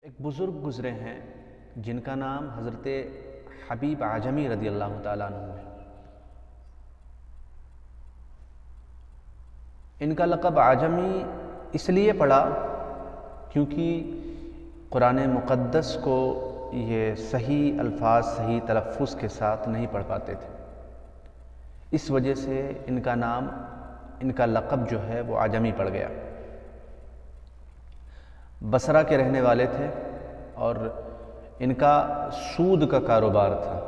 ایک بزرگ گزرے ہیں جن کا نام حضرت حبیب اعجمی رضی اللہ تعالیٰ عنہ ہے۔ ان کا لقب اعجمی اس لیے پڑا کیونکہ قرآن مقدس کو یہ صحیح الفاظ صحیح تلفظ کے ساتھ نہیں پڑھ پاتے تھے، اس وجہ سے ان کا نام ان کا لقب جو ہے وہ اعجمی پڑ گیا۔ بصرہ کے رہنے والے تھے اور ان کا سود کا کاروبار تھا،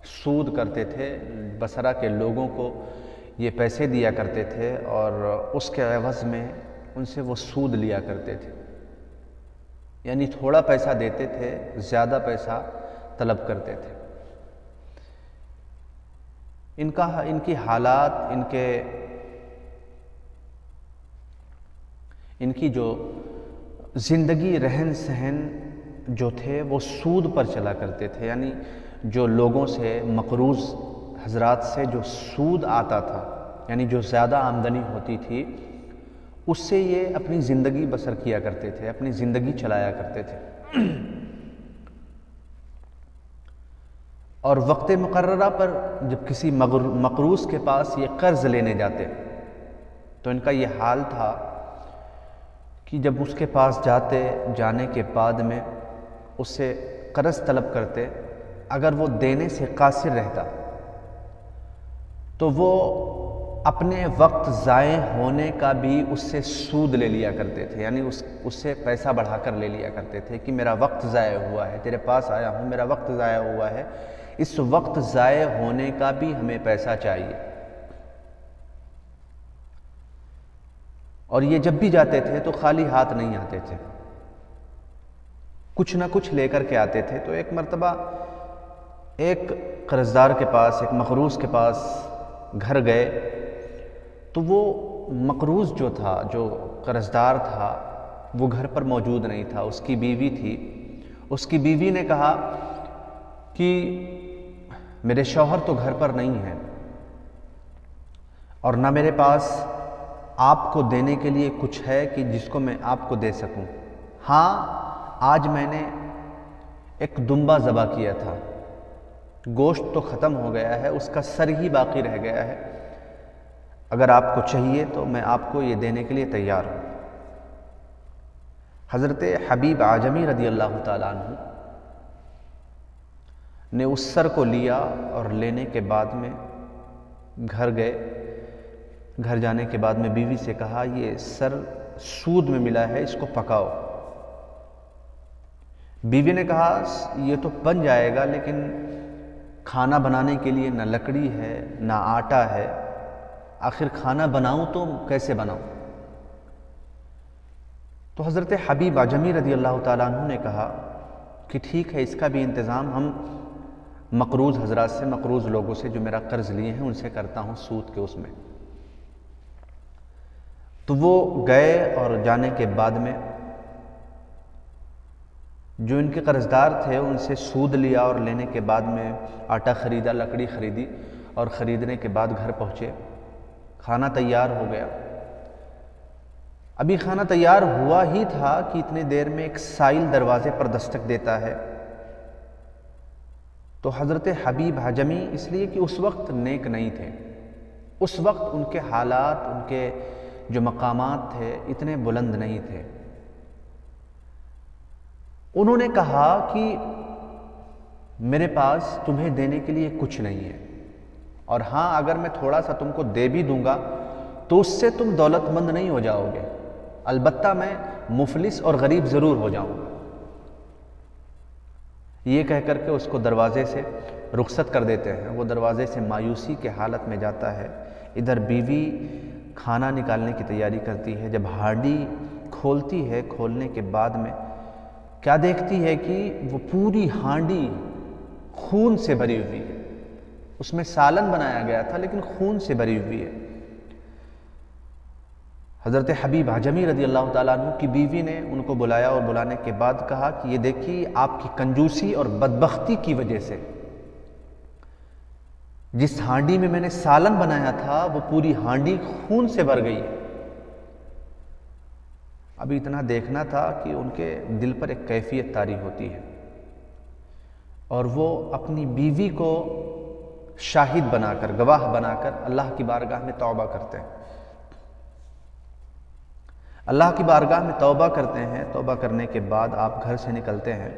سود کرتے تھے، بصرہ کے لوگوں کو یہ پیسے دیا کرتے تھے اور اس کے عوض میں ان سے وہ سود لیا کرتے تھے، یعنی تھوڑا پیسہ دیتے تھے، زیادہ پیسہ طلب کرتے تھے۔ ان کی حالات، ان کی جو زندگی رہن سہن جو تھے وہ سود پر چلا کرتے تھے، یعنی جو لوگوں سے مقروض حضرات سے جو سود آتا تھا، یعنی جو زیادہ آمدنی ہوتی تھی اس سے یہ اپنی زندگی بسر کیا کرتے تھے، اپنی زندگی چلایا کرتے تھے۔ اور وقت مقررہ پر جب کسی مقروض کے پاس یہ قرض لینے جاتے تو ان کا یہ حال تھا کہ جب اس کے پاس جانے کے بعد میں اس سے قرض طلب کرتے، اگر وہ دینے سے قاصر رہتا تو وہ اپنے وقت ضائع ہونے کا بھی اس سے سود لے لیا کرتے تھے، یعنی اس سے پیسہ بڑھا کر لے لیا کرتے تھے کہ میرا وقت ضائع ہوا ہے، تیرے پاس آیا ہوں، میرا وقت ضائع ہوا ہے، اس وقت ضائع ہونے کا بھی ہمیں پیسہ چاہیے۔ اور یہ جب بھی جاتے تھے تو خالی ہاتھ نہیں آتے تھے، کچھ نہ کچھ لے کر کے آتے تھے۔ تو ایک مرتبہ ایک قرضدار کے پاس، ایک مقروض کے پاس گھر گئے تو وہ مقروض جو تھا، جو قرضدار تھا، وہ گھر پر موجود نہیں تھا، اس کی بیوی تھی۔ اس کی بیوی نے کہا کہ میرے شوہر تو گھر پر نہیں ہیں اور نہ میرے پاس آپ کو دینے کے لیے کچھ ہے کہ جس کو میں آپ کو دے سکوں۔ ہاں، آج میں نے ایک دمبا ذبح کیا تھا، گوشت تو ختم ہو گیا ہے، اس کا سر ہی باقی رہ گیا ہے، اگر آپ کو چاہیے تو میں آپ کو یہ دینے کے لیے تیار ہوں۔ حضرت حبیب اعجمی رضی اللہ تعالیٰ عنہ نے اس سر کو لیا اور لینے کے بعد میں گھر گئے۔ گھر جانے کے بعد میں بیوی سے کہا یہ سر سود میں ملا ہے، اس کو پکاؤ۔ بیوی نے کہا یہ تو بن جائے گا لیکن کھانا بنانے کے لیے نہ لکڑی ہے نہ آٹا ہے، آخر کھانا بناؤں تو کیسے بناؤں؟ تو حضرت حبیب اعجمی رضی اللہ تعالیٰ عنہ نے کہا کہ ٹھیک ہے، اس کا بھی انتظام ہم مقروض حضرات سے، مقروض لوگوں سے جو میرا قرض لیے ہیں ان سے کرتا ہوں، سود کے اس میں۔ تو وہ گئے اور جانے کے بعد میں جو ان کے قرضدار تھے ان سے سود لیا اور لینے کے بعد میں آٹا خریدا، لکڑی خریدی اور خریدنے کے بعد گھر پہنچے۔ کھانا تیار ہو گیا۔ ابھی کھانا تیار ہوا ہی تھا کہ اتنے دیر میں ایک سائل دروازے پر دستک دیتا ہے۔ تو حضرت حبیب اعجمی، اس لیے کہ اس وقت نیک نہیں تھے، اس وقت ان کے حالات، ان کے جو مقامات تھے اتنے بلند نہیں تھے، انہوں نے کہا کہ میرے پاس تمہیں دینے کے لیے کچھ نہیں ہے، اور ہاں اگر میں تھوڑا سا تم کو دے بھی دوں گا تو اس سے تم دولت مند نہیں ہو جاؤ گے، البتہ میں مفلس اور غریب ضرور ہو جاؤں گا۔ یہ کہہ کر کے اس کو دروازے سے رخصت کر دیتے ہیں۔ وہ دروازے سے مایوسی کے حالت میں جاتا ہے۔ ادھر بیوی کھانا نکالنے کی تیاری کرتی ہے۔ جب ہانڈی کھولتی ہے، کھولنے کے بعد میں کیا دیکھتی ہے کہ وہ پوری ہانڈی خون سے بھری ہوئی ہے، اس میں سالن بنایا گیا تھا لیکن خون سے بھری ہوئی ہے۔ حضرت حبیب اعجمی رضی اللہ تعالیٰ عنہ کی بیوی نے ان کو بلایا اور بلانے کے بعد کہا کہ یہ دیکھیے آپ کی کنجوسی اور بدبختی کی وجہ سے جس ہانڈی میں میں نے سالن بنایا تھا وہ پوری ہانڈی خون سے بھر گئی ہے۔ ابھی اتنا دیکھنا تھا کہ ان کے دل پر ایک کیفیت طاری ہوتی ہے، اور وہ اپنی بیوی کو شاہد بنا کر، گواہ بنا کر اللہ کی بارگاہ میں توبہ کرتے ہیں۔ اللہ کی بارگاہ میں توبہ کرتے ہیں۔ توبہ کرنے کے بعد آپ گھر سے نکلتے ہیں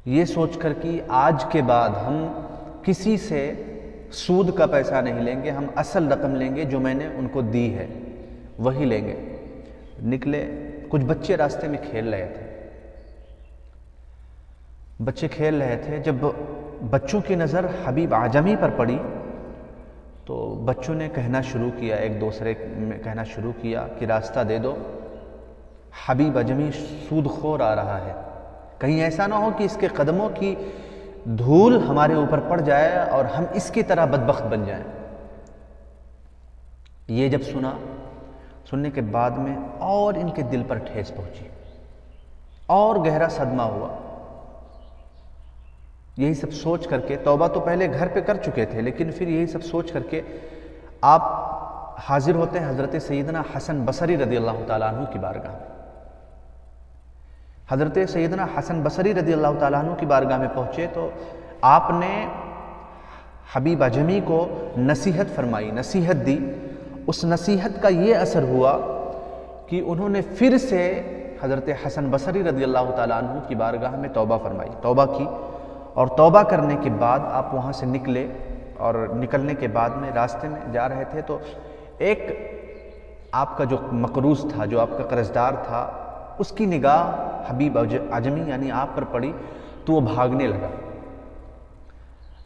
یہ سوچ کر کہ آج کے بعد ہم کسی سے سود کا پیسہ نہیں لیں گے، ہم اصل رقم لیں گے جو میں نے ان کو دی ہے وہی لیں گے۔ نکلے، کچھ بچے راستے میں کھیل رہے تھے، بچے کھیل رہے تھے، جب بچوں کی نظر حبیب اعجمی پر پڑی تو بچوں نے کہنا شروع کیا، ایک دوسرے میں کہنا شروع کیا کہ راستہ دے دو، حبیب اعجمی سود خور آ رہا ہے، کہیں ایسا نہ ہو کہ اس کے قدموں کی دھول ہمارے اوپر پڑ جائے اور ہم اس کی طرح بدبخت بن جائیں۔ یہ جب سننے کے بعد میں اور ان کے دل پر ٹھیس پہنچی اور گہرا صدمہ ہوا۔ یہی سب سوچ کر کے، توبہ تو پہلے گھر پہ کر چکے تھے، لیکن پھر یہی سب سوچ کر کے آپ حاضر ہوتے ہیں حضرت سیدنا حسن بصری رضی اللہ تعالیٰ عنہ کی بارگاہ میں۔ حضرت سیدنا حسن بصری رضی اللہ تعالیٰ عنہ کی بارگاہ میں پہنچے تو آپ نے حبیب اعجمی کو نصیحت فرمائی، نصیحت دی۔ اس نصیحت کا یہ اثر ہوا کہ انہوں نے پھر سے حضرت حسن بصری رضی اللہ تعالیٰ عنہ کی بارگاہ میں توبہ فرمائی، توبہ کی، اور توبہ کرنے کے بعد آپ وہاں سے نکلے، اور نکلنے کے بعد میں راستے میں جا رہے تھے تو ایک آپ کا جو مقروض تھا، جو آپ کا قرضدار تھا، اس کی نگاہ حبیب اعجمی یعنی آپ پر پڑی تو وہ بھاگنے لگا۔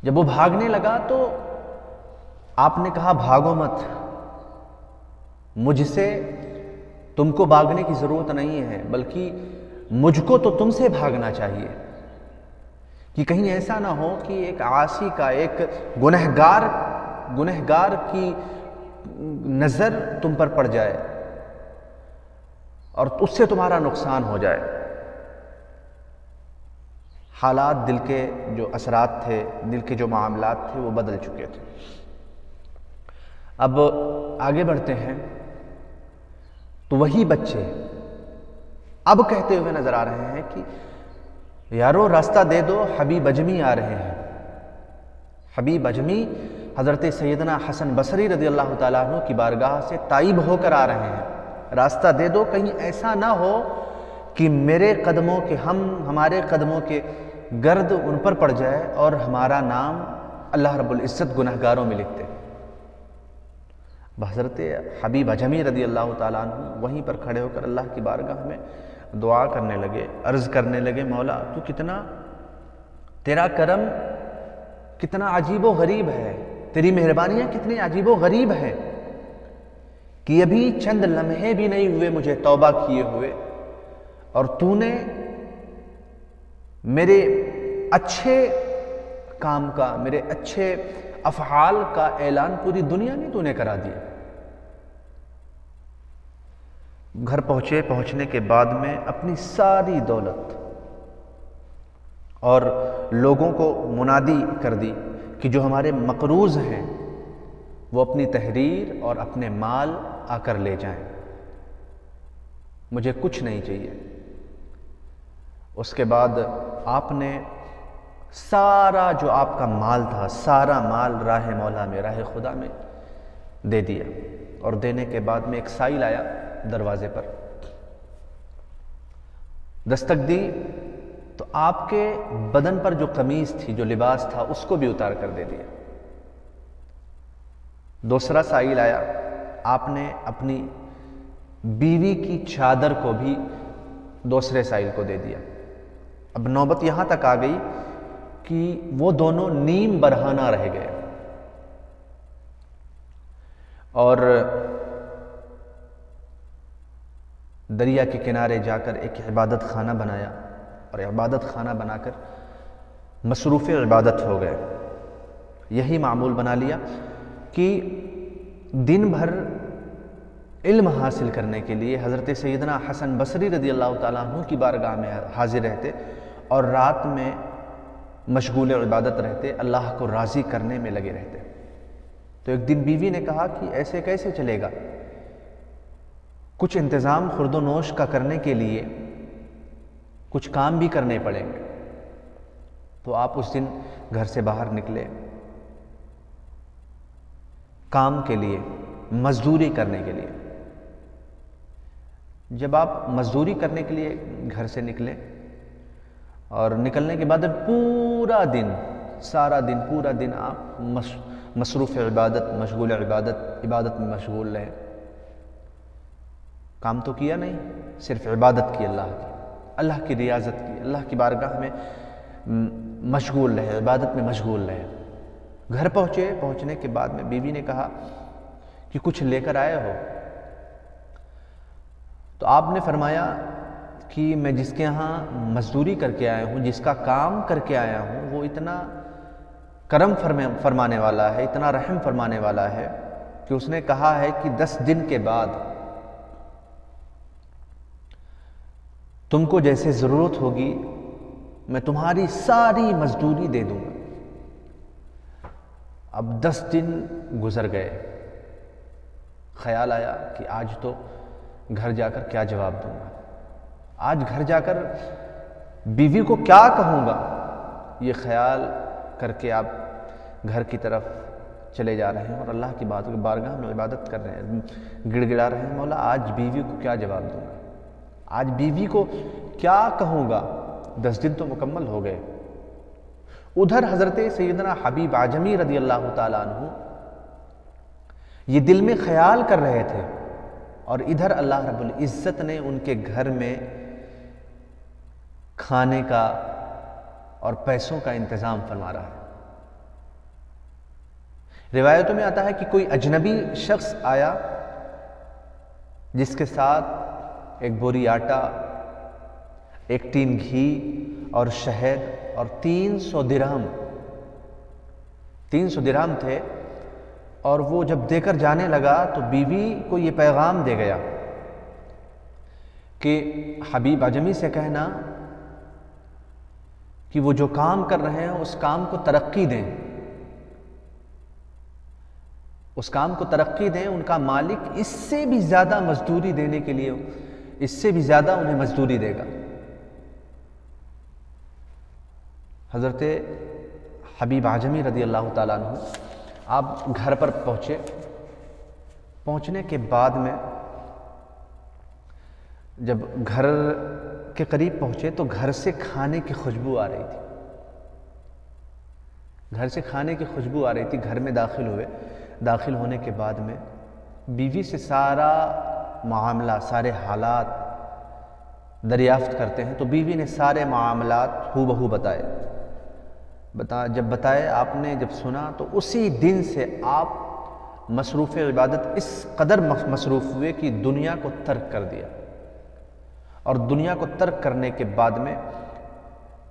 جب وہ بھاگنے لگا تو آپ نے کہا بھاگو مت، مجھ سے تم کو بھاگنے کی ضرورت نہیں ہے، بلکہ مجھ کو تو تم سے بھاگنا چاہیے، کہ کہیں ایسا نہ ہو کہ ایک عاصی کا، ایک گنہگار کی نظر تم پر پڑ جائے اور اس سے تمہارا نقصان ہو جائے۔ حالات، دل کے جو اثرات تھے، دل کے جو معاملات تھے وہ بدل چکے تھے۔ اب آگے بڑھتے ہیں تو وہی بچے اب کہتے ہوئے نظر آ رہے ہیں کہ یارو راستہ دے دو، حبیب اعجمی آ رہے ہیں۔ حبیب اعجمی حضرت سیدنا حسن بصری رضی اللہ تعالیٰ عنہ کی بارگاہ سے تائب ہو کر آ رہے ہیں، راستہ دے دو، کہیں ایسا نہ ہو کہ ہمارے قدموں کے گرد ان پر پڑ جائے اور ہمارا نام اللہ رب العزت گنہگاروں میں لکھتے۔ حضرت حبیب اعجمی رضی اللہ تعالیٰ عنہ وہیں پر کھڑے ہو کر اللہ کی بارگاہ میں دعا کرنے لگے، عرض کرنے لگے، مولا تو تیرا کرم کتنا عجیب و غریب ہے، تیری مہربانیاں کتنی عجیب و غریب ہے کہ ابھی چند لمحے بھی نہیں ہوئے مجھے توبہ کیے ہوئے، اور تو نے میرے اچھے کام کا، میرے اچھے افعال کا اعلان پوری دنیا میں تو نے کرا دیا۔ گھر پہنچنے کے بعد میں اپنی ساری دولت اور لوگوں کو منادی کر دی کہ جو ہمارے مقروض ہیں وہ اپنی تحریر اور اپنے مال آ کر لے جائیں، مجھے کچھ نہیں چاہیے۔ اس کے بعد آپ نے سارا جو آپ کا مال تھا، سارا مال راہ مولا میں، راہ خدا میں دے دیا، اور دینے کے بعد میں ایک سائل آیا دروازے پر، دستک دی تو آپ کے بدن پر جو قمیض تھی، جو لباس تھا، اس کو بھی اتار کر دے دیا۔ دوسرا سائل آیا، آپ نے اپنی بیوی کی چادر کو بھی دوسرے سائل کو دے دیا۔ اب نوبت یہاں تک آ گئی کہ وہ دونوں نیم برہنہ رہ گئے، اور دریا کے کنارے جا کر ایک عبادت خانہ بنایا، اور عبادت خانہ بنا کر مصروف عبادت ہو گئے۔ یہی معمول بنا لیا کہ دن بھر علم حاصل کرنے کے لیے حضرت سیدنا حسن بصری رضی اللہ تعالیٰ عنہ کی بارگاہ میں حاضر رہتے، اور رات میں مشغول عبادت رہتے، اللہ کو راضی کرنے میں لگے رہتے۔ تو ایک دن بیوی نے کہا کہ ایسے کیسے چلے گا، کچھ انتظام خورد و نوش کا کرنے کے لیے کچھ کام بھی کرنے پڑیں گے، تو آپ اس دن گھر سے باہر نکلے کام کے لیے، مزدوری کرنے کے لیے۔ جب آپ مزدوری کرنے کے لیے گھر سے نکلیں اور نکلنے کے بعد پورا دن، سارا دن، پورا دن آپ مصروف عبادت، مشغول عبادت میں مشغول رہے، کام تو کیا نہیں، صرف عبادت کی، اللہ کی ریاضت کی، اللہ کی بارگاہ میں مشغول رہے، عبادت میں مشغول رہے۔ گھر پہنچنے کے بعد میں بیوی نے کہا کہ کچھ لے کر آئے ہو؟ تو آپ نے فرمایا کہ میں جس کے ہاں مزدوری کر کے آیا ہوں، جس کا کام کر کے آیا ہوں، وہ اتنا کرم فرمانے والا ہے، اتنا رحم فرمانے والا ہے کہ اس نے کہا ہے کہ 10 دن کے بعد تم کو جیسے ضرورت ہوگی میں تمہاری ساری مزدوری دے دوں گا۔ اب 10 دن گزر گئے، خیال آیا کہ آج تو گھر جا کر کیا جواب دوں گا، آج گھر جا کر بیوی کو کیا کہوں گا۔ یہ خیال کر کے آپ گھر کی طرف چلے جا رہے ہیں اور اللہ کی بارگاہ میں عبادت کر رہے ہیں، گڑ گڑا رہے ہیں، مولا آج بیوی کو کیا جواب دوں گا، آج بیوی کو کیا کہوں گا۔ 10 دن تو مکمل ہو گئے۔ ادھر حضرت سیدنا حبیب اعجمی رضی اللہ تعالیٰ عنہ یہ دل میں خیال کر رہے تھے، اور ادھر اللہ رب العزت نے ان کے گھر میں کھانے کا اور پیسوں کا انتظام فرما رہا ہے۔ روایتوں میں آتا ہے کہ کوئی اجنبی شخص آیا جس کے ساتھ ایک بوری آٹا، ایک ٹین گھی اور شہد اور 300 درہم تھے، اور وہ جب دے کر جانے لگا تو بیوی کو یہ پیغام دے گیا کہ حبیب اعجمی سے کہنا کہ وہ جو کام کر رہے ہیں اس کام کو ترقی دیں، اس کام کو ترقی دیں، ان کا مالک اس سے بھی زیادہ مزدوری دینے کے لیے، اس سے بھی زیادہ انہیں مزدوری دے گا۔ حضرت حبیب اعجمی رضی اللہ تعالیٰ عنہ آپ گھر پر پہنچنے کے بعد میں جب گھر کے قریب پہنچے تو گھر سے کھانے کی خوشبو آ رہی تھی، گھر سے کھانے کی خوشبو آ رہی تھی۔ گھر میں داخل ہونے کے بعد میں بیوی سے سارا معاملہ، سارے حالات دریافت کرتے ہیں، تو بیوی نے سارے معاملات ہو بہو جب بتائے، آپ نے جب سنا تو اسی دن سے آپ مصروف عبادت اس قدر مصروف ہوئے کہ دنیا کو ترک کر دیا، اور دنیا کو ترک کرنے کے بعد میں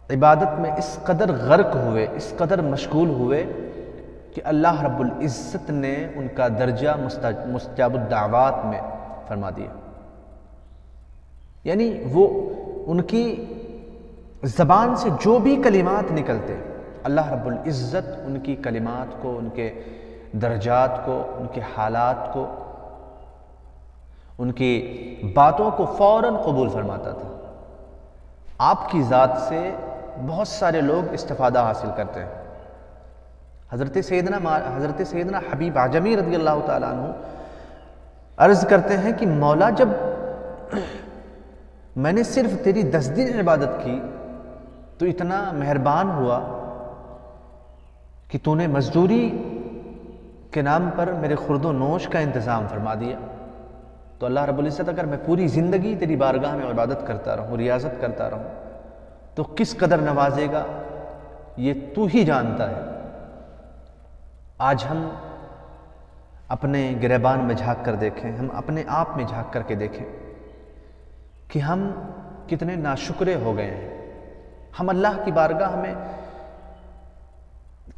عبادت میں اس قدر غرق ہوئے، اس قدر مشغول ہوئے کہ اللہ رب العزت نے ان کا درجہ مستجاب الدعوات میں فرما دیا۔ یعنی وہ ان کی زبان سے جو بھی کلمات نکلتے، اللہ رب العزت ان کی کلمات کو، ان کے درجات کو، ان کے حالات کو، ان کی باتوں کو فوراً قبول فرماتا تھا۔ آپ کی ذات سے بہت سارے لوگ استفادہ حاصل کرتے ہیں۔ حضرت سیدنا حبیب اعجمی رضی اللہ تعالیٰ عنہ عرض کرتے ہیں کہ مولا، جب میں نے صرف تیری 10 دن عبادت کی تو اتنا مہربان ہوا کہ تو نے مزدوری کے نام پر میرے خورد و نوش کا انتظام فرما دیا، تو اللہ رب العزت اگر میں پوری زندگی تیری بارگاہ میں عبادت کرتا رہوں، ریاضت کرتا رہوں، تو کس قدر نوازے گا یہ تو ہی جانتا ہے۔ آج ہم اپنے گریبان میں جھانک کر دیکھیں، ہم اپنے آپ میں جھانک کر کے دیکھیں کہ ہم کتنے ناشکرے ہو گئے ہیں۔ ہم اللہ کی بارگاہ میں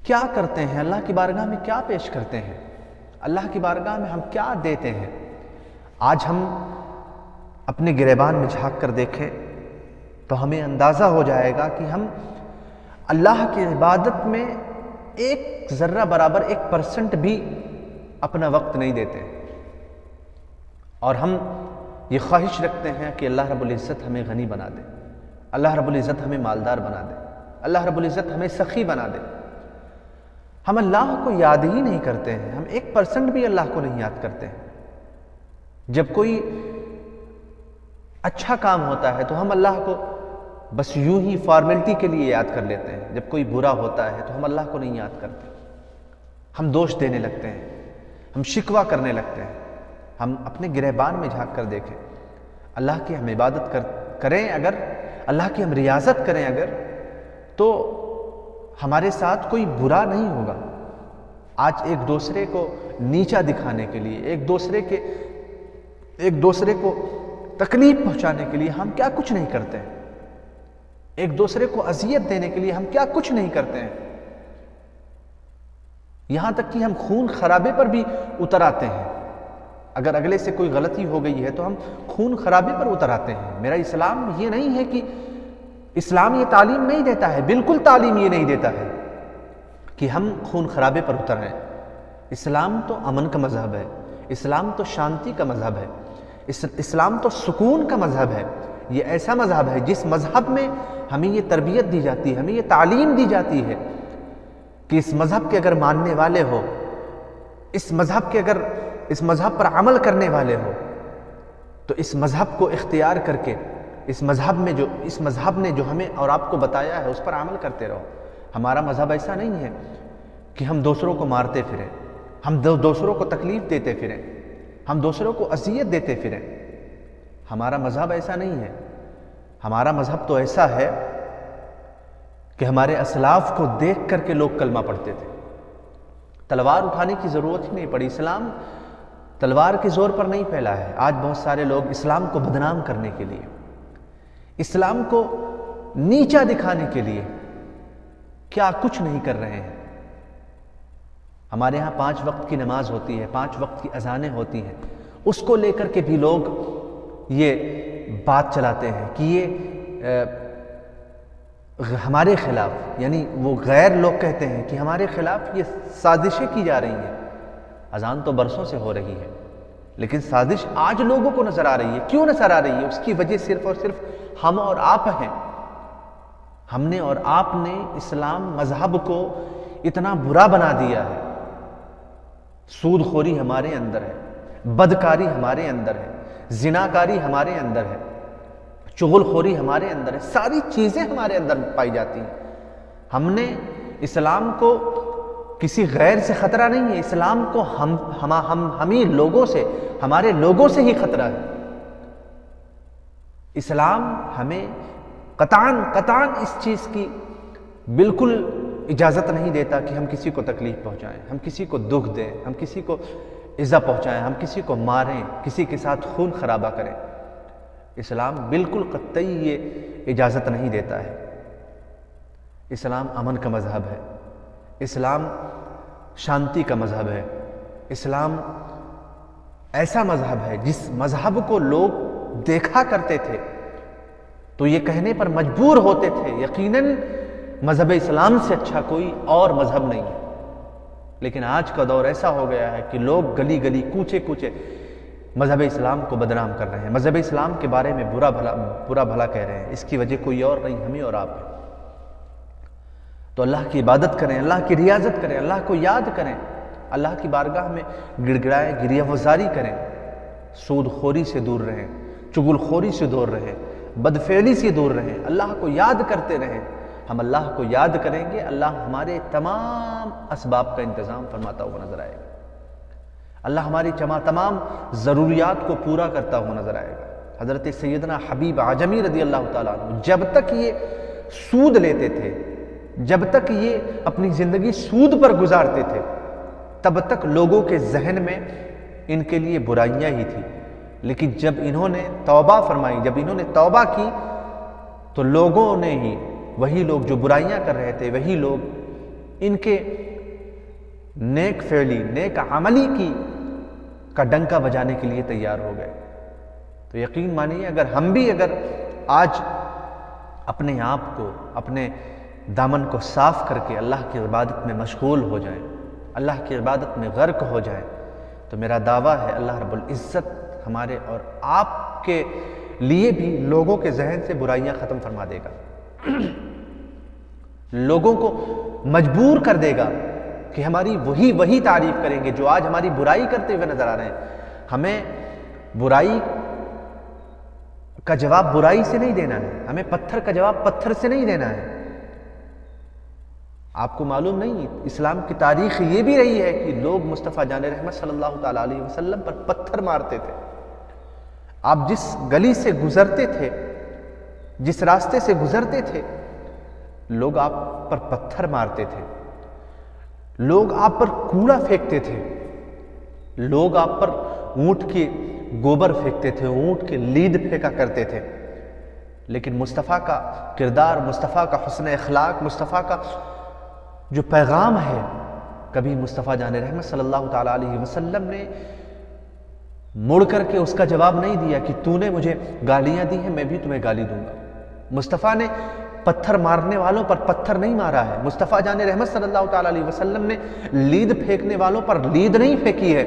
کیا کرتے ہیں، اللہ کی بارگاہ میں کیا پیش کرتے ہیں، اللہ کی بارگاہ میں ہم کیا دیتے ہیں۔ آج ہم اپنے گریبان میں جھانک کر دیکھیں تو ہمیں اندازہ ہو جائے گا کہ ہم اللہ کی عبادت میں ایک ذرہ برابر 1% بھی اپنا وقت نہیں دیتے، اور ہم یہ خواہش رکھتے ہیں کہ اللہ رب العزت ہمیں غنی بنا دے، اللہ رب العزت ہمیں مالدار بنا دے، اللہ رب العزت ہمیں سخی بنا دے۔ ہم اللہ کو یاد ہی نہیں کرتے ہیں، ہم 1% بھی اللہ کو نہیں یاد کرتے ہیں۔ جب کوئی اچھا کام ہوتا ہے تو ہم اللہ کو بس یوں ہی فارمیلٹی کے لیے یاد کر لیتے ہیں، جب کوئی برا ہوتا ہے تو ہم اللہ کو نہیں یاد کرتے، ہم دوش دینے لگتے ہیں، ہم شکوہ کرنے لگتے ہیں۔ ہم اپنے گریبان میں جھانک کر دیکھیں، اللہ کی ہم عبادت کریں اگر، اللہ کی ہم ریاضت کریں اگر، تو ہمارے ساتھ کوئی برا نہیں ہوگا۔ آج ایک دوسرے کو نیچا دکھانے کے لیے، ایک دوسرے کو تکلیف پہنچانے کے لیے ہم کیا کچھ نہیں کرتے ہیں، ایک دوسرے کو اذیت دینے کے لیے ہم کیا کچھ نہیں کرتے ہیں، یہاں تک کہ ہم خون خرابے پر بھی اتر آتے ہیں۔ اگر اگلے سے کوئی غلطی ہو گئی ہے تو ہم خون خرابے پر اتر آتے ہیں۔ میرا اسلام یہ نہیں ہے کہ اسلام یہ تعلیم نہیں دیتا ہے، بالکل تعلیم یہ نہیں دیتا ہے کہ ہم خون خرابے پر اتر آئیں۔ اسلام تو امن کا مذہب ہے، اسلام تو شانتی کا مذہب ہے، اسلام تو سکون کا مذہب ہے۔ یہ ایسا مذہب ہے جس مذہب میں ہمیں یہ تربیت دی جاتی ہے، ہمیں یہ تعلیم دی جاتی ہے کہ اس مذہب کے اگر ماننے والے ہو، اس مذہب پر عمل کرنے والے ہو، تو اس مذہب کو اختیار کر کے اس مذہب نے جو ہمیں اور آپ کو بتایا ہے اس پر عمل کرتے رہو۔ ہمارا مذہب ایسا نہیں ہے کہ ہم دوسروں کو مارتے پھریں، ہم دوسروں کو تکلیف دیتے پھریں، ہم دوسروں کو اذیت دیتے پھریں۔ ہمارا مذہب ایسا نہیں ہے۔ ہمارا مذہب تو ایسا ہے کہ ہمارے اسلاف کو دیکھ کر کے لوگ کلمہ پڑھتے تھے، تلوار اٹھانے کی ضرورت ہی نہیں پڑی۔ اسلام تلوار کے زور پر نہیں پھیلا ہے۔ آج بہت سارے لوگ اسلام کو بدنام کرنے کے لیے، اسلام کو نیچا دکھانے کے لیے کیا کچھ نہیں کر رہے ہیں۔ ہمارے ہاں 5 وقت کی نماز ہوتی ہے، 5 وقت کی اذانیں ہوتی ہیں، اس کو لے کر کے بھی لوگ یہ بات چلاتے ہیں کہ یہ ہمارے خلاف، یعنی وہ غیر لوگ کہتے ہیں کہ ہمارے خلاف یہ سازشیں کی جا رہی ہیں۔ اذان تو برسوں سے ہو رہی ہے، لیکن سازش آج لوگوں کو نظر آ رہی ہے۔ کیوں نظر آ رہی ہے؟ اس کی وجہ صرف اور صرف ہم اور آپ ہیں۔ ہم نے اور آپ نے اسلام مذہب کو اتنا برا بنا دیا ہے۔ سود خوری ہمارے اندر ہے، بدکاری ہمارے اندر ہے، زناکاری ہمارے اندر ہے، چغل خوری ہمارے اندر ہے، ساری چیزیں ہمارے اندر پائی جاتی ہیں۔ ہم نے اسلام کو کسی غیر سے خطرہ نہیں ہے، اسلام کو ہمیں لوگوں سے، ہمارے لوگوں سے ہی خطرہ ہے۔ اسلام ہمیں قطعاً اس چیز کی بالکل اجازت نہیں دیتا کہ ہم کسی کو تکلیف پہنچائیں، ہم کسی کو دکھ دیں، ہم کسی کو ایذا پہنچائیں، ہم کسی کو ماریں، کسی کے ساتھ خون خرابہ کریں۔ اسلام بالکل قطعی یہ اجازت نہیں دیتا ہے۔ اسلام امن کا مذہب ہے، اسلام شانتی کا مذہب ہے، اسلام ایسا مذہب ہے جس مذہب کو لوگ دیکھا کرتے تھے تو یہ کہنے پر مجبور ہوتے تھے یقیناً مذہب اسلام سے اچھا کوئی اور مذہب نہیں ہے۔ لیکن آج کا دور ایسا ہو گیا ہے کہ لوگ گلی گلی کوچے کوچے مذہب اسلام کو بدنام کر رہے ہیں، مذہب اسلام کے بارے میں برا بھلا کہہ رہے ہیں۔ اس کی وجہ کوئی اور نہیں، ہمیں اور آپ ہیں۔ تو اللہ کی عبادت کریں، اللہ کی ریاضت کریں، اللہ کو یاد کریں، اللہ کی بارگاہ میں گڑ گڑائیں، گریہ وزاری کریں، سود خوری سے دور رہیں، چغل خوری سے دور رہیں، بدفعلی سے دور رہیں، اللہ کو یاد کرتے رہیں۔ ہم اللہ کو یاد کریں گے، اللہ ہمارے تمام اسباب کا انتظام فرماتا ہوا نظر آئے گا، اللہ ہماری تمام ضروریات کو پورا کرتا ہوا نظر آئے گا۔ حضرت سیدنا حبیب عجمی رضی اللہ تعالیٰ عنہ جب تک یہ سود لیتے تھے، جب تک یہ اپنی زندگی سود پر گزارتے تھے، تب تک لوگوں کے ذہن میں ان کے لیے برائیاں ہی تھی۔ لیکن جب انہوں نے توبہ فرمائی، جب انہوں نے توبہ کی، تو لوگوں نے ہی، وہی لوگ جو برائیاں کر رہے تھے، وہی لوگ ان کے نیک فعلی، نیک عملی کا ڈنکا بجانے کے لیے تیار ہو گئے۔ تو یقین مانیے اگر آج اپنے آپ کو، اپنے دامن کو صاف کر کے اللہ کی عبادت میں مشغول ہو جائیں، اللہ کی عبادت میں غرق ہو جائیں، تو میرا دعویٰ ہے اللہ رب العزت ہمارے اور آپ آپ کے لیے بھی لوگوں کے ذہن سے برائیاں ختم فرما دے گا، لوگوں کو مجبور کر دے گا کہ ہماری وہی تعریف کریں گے جو آج ہماری برائی کرتے ہوئے نظر آ رہے ہیں۔ ہمیں برائی کا جواب برائی سے نہیں دینا ہے، ہمیں پتھر کا جواب پتھر سے نہیں دینا ہے۔ آپ کو معلوم نہیں، اسلام کی تاریخ یہ بھی رہی ہے کہ لوگ مصطفیٰ جان رحمت صلی اللہ تعالیٰ علیہ وسلم پر پتھر مارتے تھے۔ آپ جس گلی سے گزرتے تھے، جس راستے سے گزرتے تھے، لوگ آپ پر پتھر مارتے تھے، لوگ آپ پر کوڑا پھینکتے تھے، لوگ آپ پر اونٹ کے گوبر پھینکتے تھے، اونٹ کے لید پھینکا کرتے تھے، لیکن مصطفیٰ کا کردار، مصطفیٰ کا حسن اخلاق، مصطفیٰ کا جو پیغام ہے، کبھی مصطفیٰ جان رحمت صلی اللہ تعالیٰ علیہ وسلم نے مڑ کر کے اس کا جواب نہیں دیا کہ تو نے مجھے گالیاں دی ہیں، میں بھی تمہیں گالی دوں گا۔ مصطفیٰ نے پتھر مارنے والوں پر پتھر نہیں مارا ہے، مصطفیٰ جان رحمت صلی اللہ تعالیٰ علیہ وسلم نے لید پھینکنے والوں پر لید نہیں پھینکی ہے۔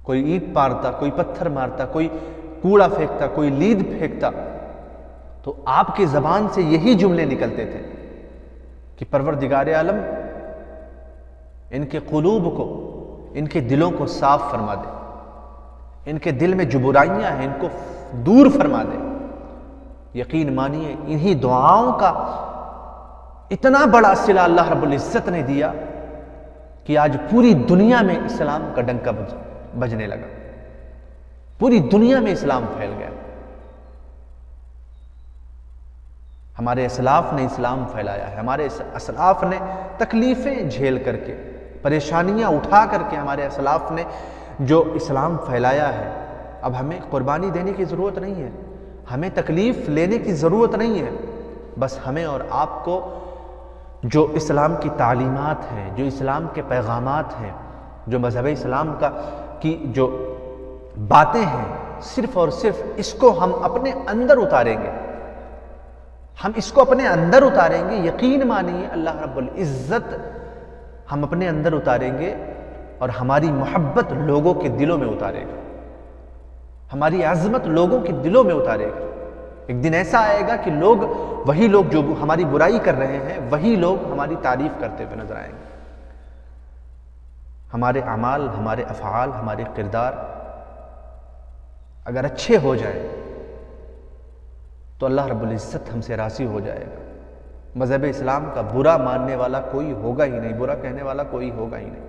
کوئی اینٹ مارتا، کوئی پتھر مارتا، کوئی کوڑا پھینکتا، کوئی لید پھینکتا، تو آپ کی زبان سے یہی جملے نکلتے تھے کہ پروردگار عالم ان کے قلوب کو، ان کے دلوں کو صاف فرما دے، ان کے دل میں جو برائیاں ہیں ان کو دور فرما دے۔ یقین مانیے انہی دعاؤں کا اتنا بڑا صلہ اللہ رب العزت نے دیا کہ آج پوری دنیا میں اسلام کا ڈنکا بجنے لگا، پوری دنیا میں اسلام پھیل گیا۔ ہمارے اسلاف نے اسلام پھیلایا ہے، ہمارے اسلاف نے تکلیفیں جھیل کر کے، پریشانیاں اٹھا کر کے ہمارے اسلاف نے جو اسلام پھیلایا ہے۔ اب ہمیں قربانی دینے کی ضرورت نہیں ہے، ہمیں تکلیف لینے کی ضرورت نہیں ہے، بس ہمیں اور آپ کو جو اسلام کی تعلیمات ہیں، جو اسلام کے پیغامات ہیں، جو مذہب اسلام کی جو باتیں ہیں، صرف اور صرف اس کو ہم اپنے اندر اتاریں گے، ہم اس کو اپنے اندر اتاریں گے، یقین مانیے اللہ رب العزت ہم اپنے اندر اتاریں گے اور ہماری محبت لوگوں کے دلوں میں اتارے گا، ہماری عظمت لوگوں کے دلوں میں اتارے گا۔ ایک دن ایسا آئے گا کہ وہی لوگ جو ہماری برائی کر رہے ہیں، وہی لوگ ہماری تعریف کرتے ہوئے نظر آئیں گے۔ ہمارے اعمال، ہمارے افعال، ہمارے کردار اگر اچھے ہو جائیں تو اللہ رب العزت ہم سے راضی ہو جائے گا۔ مذہب اسلام کا برا ماننے والا کوئی ہوگا ہی نہیں، برا کہنے والا کوئی ہوگا ہی نہیں۔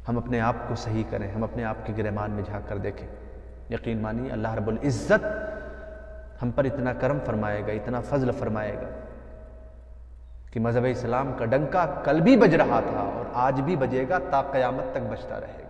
ہم اپنے آپ کو صحیح کریں، ہم اپنے آپ کے گریبان میں جھانک کر دیکھیں، یقین مانیے اللہ رب العزت ہم پر اتنا کرم فرمائے گا، اتنا فضل فرمائے گا کہ مذہب اسلام کا ڈنکا کل بھی بج رہا تھا اور آج بھی بجے گا، تا قیامت تک بجتا رہے گا۔